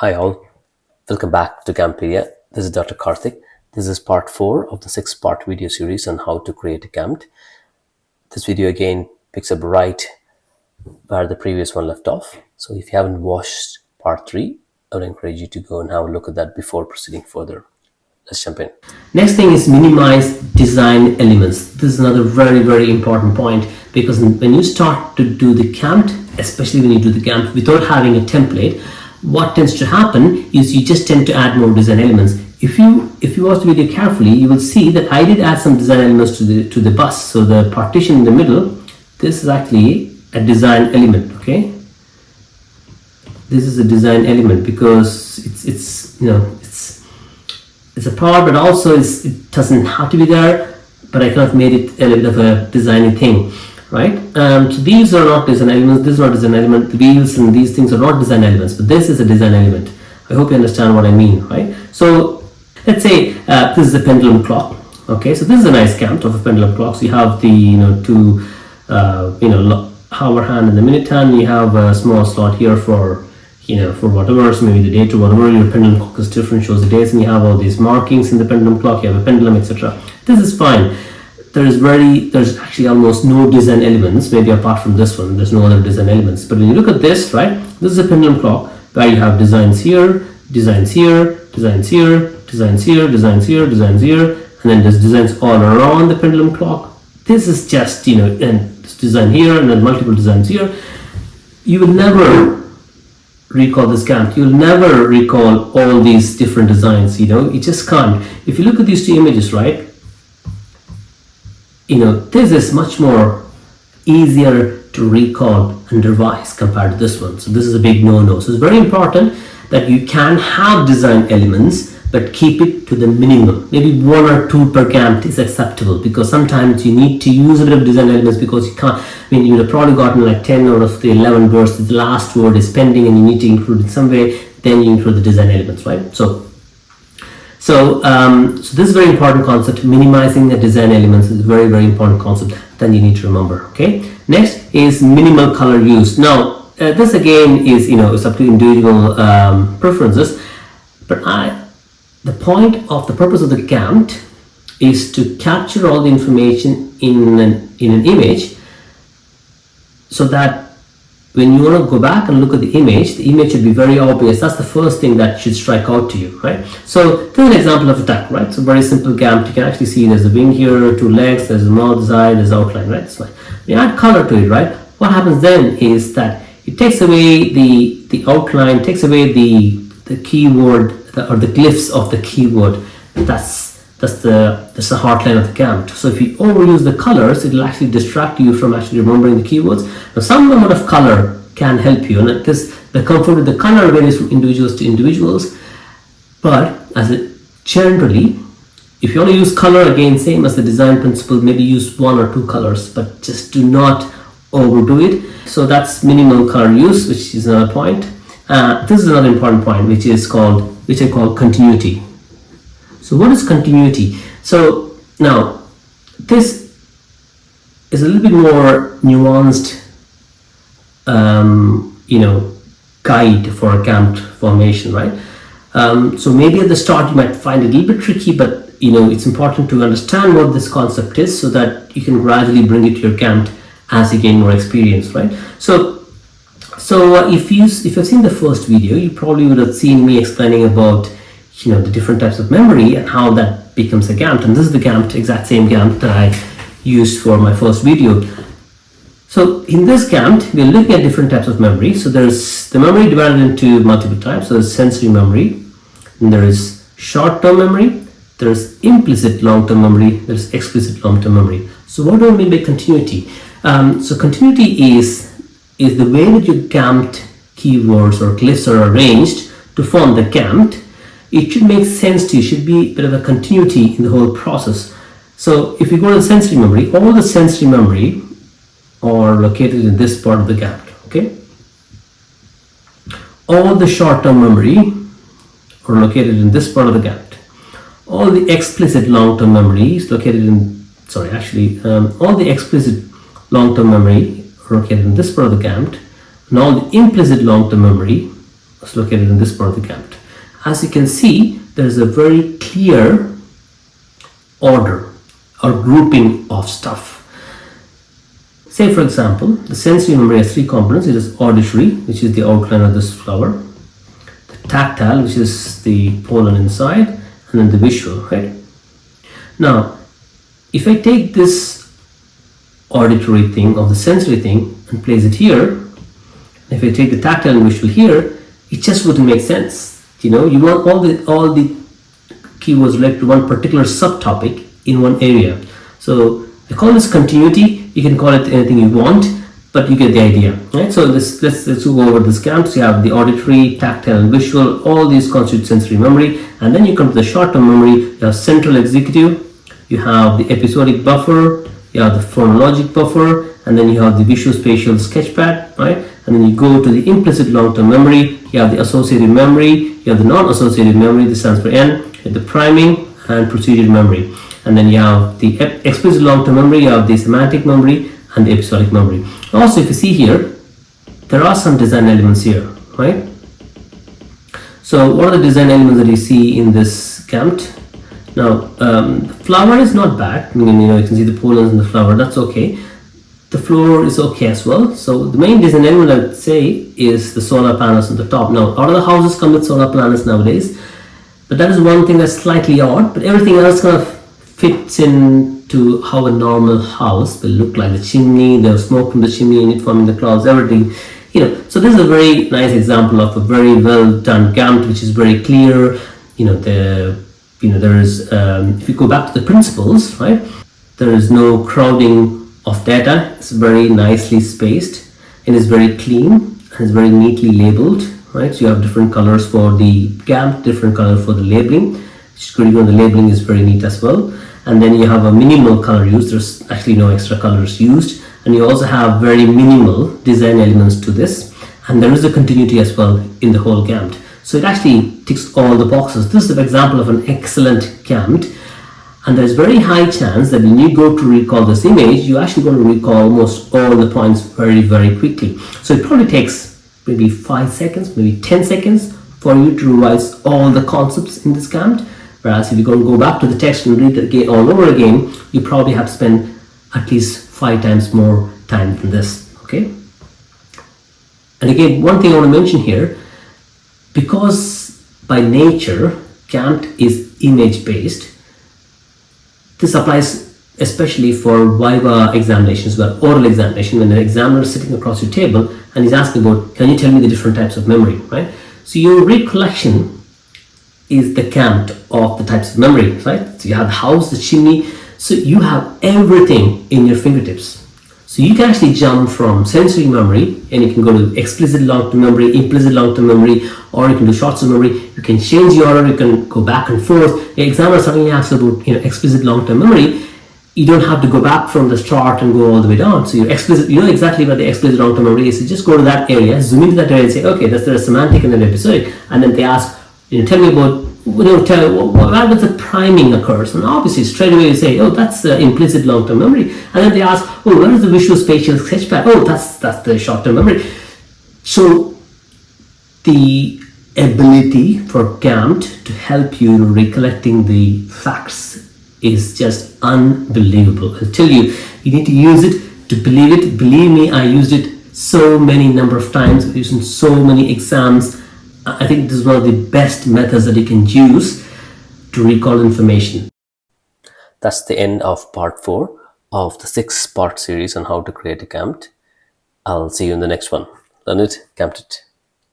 Hi all, welcome back to GAMTpedia. This is Dr. Karthik. This is part 4 of the 6-part video series on how to create a GAMT. This video again picks up right where the previous one left off. So if you haven't watched part 3, I would encourage you to go and have a look at that before proceeding further. Let's jump in. Next thing is minimize design elements. This is another very important point, because when you start to do the GAMT, especially when you do the GAMT without having a template, what tends to happen is you just tend to add more design elements. If you watch the video carefully, you will see that I did add some design elements to the bus. So the partition in the middle, this is actually a design element. Okay, this is a design element because it's a part, but also it doesn't have to be there. But I kind of made it a little bit of a designy thing. Right, so these are not design elements, this is not design element, the wheels and these things are not design elements, but this is a design element. I hope you understand what I mean, right? So let's say this is a pendulum clock. Okay, so this is a nice GAMT of a pendulum clock. So you have the two hour hand and the minute hand. You have a small slot here for for whatever, so maybe the date or whatever. Your pendulum clock is different, shows the days, and you have all these markings in the pendulum clock. You have a pendulum, etc. This is fine. There's actually almost no design elements, maybe apart from this one. There's no other design elements. But when you look at this, right, this is a pendulum clock where you have designs here, designs here, designs here, designs here, designs here, designs here, and then there's designs all around the pendulum clock. This is just and this design here and then multiple designs here. You will never recall this GAMT. You'll never recall all these different designs. You just can't. If you look at these two images, right, this is much more easier to recall and revise compared to this one. So this is a big no-no. So it's very important that you can have design elements, but keep it to the minimum. Maybe 1 or 2 per GAMT is acceptable, because sometimes you need to use a bit of design elements because you can't. You would have probably gotten like 10 out of the 11 words. The last word is pending and you need to include it in some way. Then you include the design elements, right? So this is a very important concept. Minimizing the design elements is a very important concept that you need to remember. Okay. Next is minimal color use. Now this again is it's up to individual preferences, but the purpose of the GAMT is to capture all the information in an image, so that when you want to go back and look at the image should be very obvious. That's the first thing that should strike out to you, right? So this is an example of a duck, right? So very simple GAMT. You can actually see there's a wing here, 2 legs, there's a mouth, side, there's outline, right? So when you add color to it, right, what happens then is that it takes away the outline, takes away the keyword or the glyphs of the keyword. That's the heartline of the GAMT. So if you overuse the colors, it will actually distract you from actually remembering the keywords. Now some amount of color can help you, and the comfort with the color varies from individuals to individuals. But generally, if you want to use color, again, same as the design principle, maybe use 1 or 2 colors, but just do not overdo it. So that's minimal color use, which is another point. This is another important point, which I call continuity. So what is continuity? So now this is a little bit more nuanced guide for a GAMT formation, right? So maybe at the start you might find it a little bit tricky, but it's important to understand what this concept is, so that you can gradually bring it to your GAMT as you gain more experience, right? So if you've seen the first video, you probably would have seen me explaining about the different types of memory and how that becomes a GAMT. And this is the GAMT, exact same GAMT that I used for my first video. So in this GAMT, we're looking at different types of memory. So there's the memory divided into multiple types. So there's sensory memory, and there is short-term memory, there's implicit long-term memory, there's explicit long-term memory. So what do I mean by continuity? So continuity is the way that your GAMT keywords or glyphs are arranged to form the GAMT. It should make sense to you, should be a bit of a continuity in the whole process. So if you go to the sensory memory, all the sensory memory are located in this part of the GAMT, okay? All the short-term memory are located in this part of the GAMT. All the explicit long-term memory is located in, all the explicit long-term memory are located in this part of the GAMT, and all the implicit long-term memory is located in this part of the GAMT. As you can see, there is a very clear order or grouping of stuff. Say for example, the sensory memory has three components. It is auditory, which is the outline of this flower, the tactile, which is the pollen inside, and then the visual, right? Now, if I take this auditory thing or the sensory thing and place it here, if I take the tactile and visual here, it just wouldn't make sense. You know, you want all the keywords related to one particular subtopic in one area. So I call this continuity. You can call it anything you want, but you get the idea, right? So let's go over this GAMT. So you have the auditory, tactile, and visual. All these constitute sensory memory, and then you come to the short-term memory. You have central executive, you have the episodic buffer, you have the phonologic buffer, and then you have the visual-spatial sketchpad, right? And then you go to the implicit long-term memory. You have the associative memory, you have the non-associative memory. This stands for N. You have the priming and procedure memory. And then you have the explicit long-term memory, you have the semantic memory, and the episodic memory. Also, if you see here, there are some design elements here, right? So what are the design elements that you see in this GAMT? Now, the flower is not bad. I mean, you can see the pollens in the flower, that's okay. The floor is okay as well. So the main design element I would say is the solar panels on the top. Now, a lot of the houses come with solar panels nowadays, but that is one thing that's slightly odd, but everything else kind of fits into how a normal house will look like. The chimney, the smoke from the chimney and it forming the clouds, everything. So this is a very nice example of a very well done GAMT, which is very clear. There is, if you go back to the principles, right, there is no crowding of data. It's very nicely spaced and is very clean and is very neatly labeled, right? So you have different colors for the GAMT, different color for the labeling. The labeling is very neat as well. And then you have a minimal color use. There's actually no extra colors used. And you also have very minimal design elements to this. And there is a continuity as well in the whole GAMT. So it actually ticks all the boxes. This is an example of an excellent GAMT. And there's very high chance that when you go to recall this image, you're actually going to recall almost all the points very, very quickly. So it probably takes maybe 5 seconds, maybe 10 seconds for you to revise all the concepts in this GAMT. Whereas if you're going to go back to the text and read it again all over again, you probably have to spend at least 5 times more time than this, okay? And again, one thing I want to mention here, because by nature, GAMT is image-based, this applies especially for Viva examinations, where oral examination, when the examiner is sitting across your table and he's asking about, can you tell me the different types of memory, right? So your recollection is the GAMT of the types of memory, right? So you have the house, the chimney, so you have everything in your fingertips. So you can actually jump from sensory memory and you can go to explicit long-term memory, implicit long-term memory, or you can do short-term memory. You can change the order, you can go back and forth. The examiner suddenly asks about explicit long-term memory. You don't have to go back from the start and go all the way down. So you're explicit, you know exactly what the explicit long-term memory is. So just go to that area, zoom into that area and say, okay, that's the semantic and then episodic. And then they ask, tell me about, what was the priming occurs? And obviously straight away you say, oh, that's the implicit long-term memory. And then they ask, oh, where is the visual spatial sketchpad? Oh, that's the short-term memory. So the ability for GAMT to help you recollecting the facts is just unbelievable. I tell you, you need to use it to believe it. Believe me, I used it so many number of times. I've used it in so many exams. I think this is one of the best methods that you can use to recall information. That's the end of part 4 of the 6-part series on how to create a GAMT. I'll see you in the next one. Learn it, GAMT it.